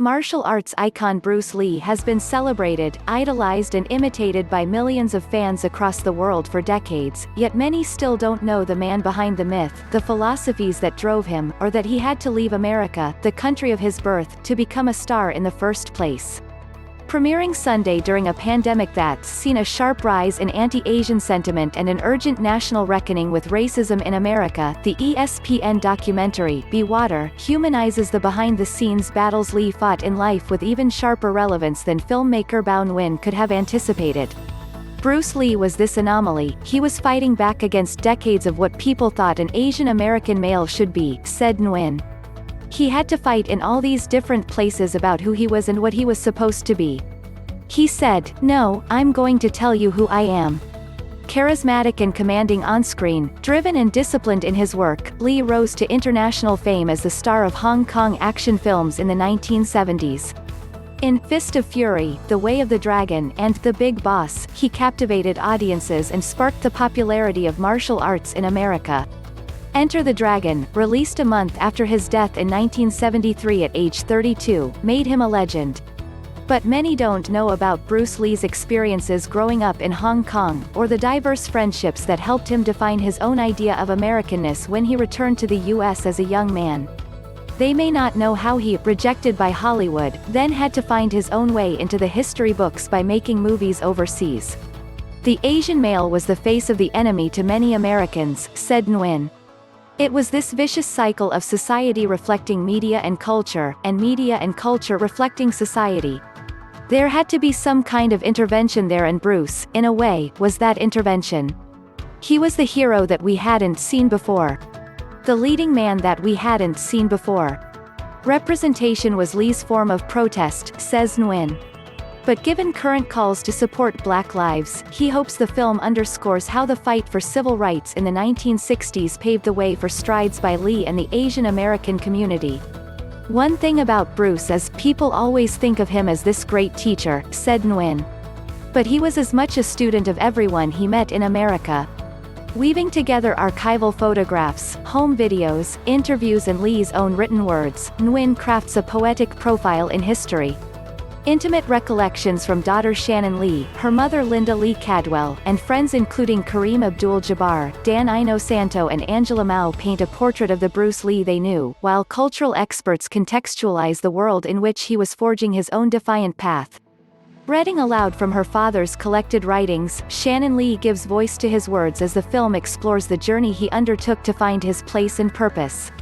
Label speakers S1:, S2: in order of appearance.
S1: Martial arts icon Bruce Lee has been celebrated, idolized and imitated by millions of fans across the world for decades, yet many still don't know the man behind the myth, the philosophies that drove him, or that he had to leave America, the country of his birth, to become a star in the first place. Premiering Sunday during a pandemic that's seen a sharp rise in anti-Asian sentiment and an urgent national reckoning with racism in America, the ESPN documentary, Be Water, humanizes the behind-the-scenes battles Lee fought in life with even sharper relevance than filmmaker Bao Nguyen could have anticipated. Bruce Lee was this anomaly. He was fighting back against decades of what people thought an Asian American male should be, said Nguyen. He had to fight in all these different places about who he was and what he was supposed to be. He said, "No, I'm going to tell you who I am." Charismatic and commanding on-screen, driven and disciplined in his work, Lee rose to international fame as the star of Hong Kong action films in the 1970s. In Fist of Fury, The Way of the Dragon, and The Big Boss, he captivated audiences and sparked the popularity of martial arts in America. Enter the Dragon, released a month after his death in 1973 at age 32, made him a legend. But many don't know about Bruce Lee's experiences growing up in Hong Kong, or the diverse friendships that helped him define his own idea of Americanness when he returned to the US as a young man. They may not know how he, rejected by Hollywood, then had to find his own way into the history books by making movies overseas. The Asian male was the face of the enemy to many Americans, said Nguyen. It was this vicious cycle of society reflecting media and culture reflecting society. There had to be some kind of intervention there, and Bruce, in a way, was that intervention. He was the hero that we hadn't seen before. The leading man that we hadn't seen before. Representation was Lee's form of protest, says Nguyen. But given current calls to support Black lives, he hopes the film underscores how the fight for civil rights in the 1960s paved the way for strides by Lee and the Asian American community. One thing about Bruce is people always think of him as this great teacher, said Nguyen. But he was as much a student of everyone he met in America. Weaving together archival photographs, home videos, interviews and Lee's own written words, Nguyen crafts a poetic profile in history. Intimate recollections from daughter Shannon Lee, her mother Linda Lee Cadwell, and friends including Kareem Abdul-Jabbar, Inosanto and Angela Mao paint a portrait of the Bruce Lee they knew, while cultural experts contextualize the world in which he was forging his own defiant path. Reading aloud from her father's collected writings, Shannon Lee gives voice to his words as the film explores the journey he undertook to find his place and purpose.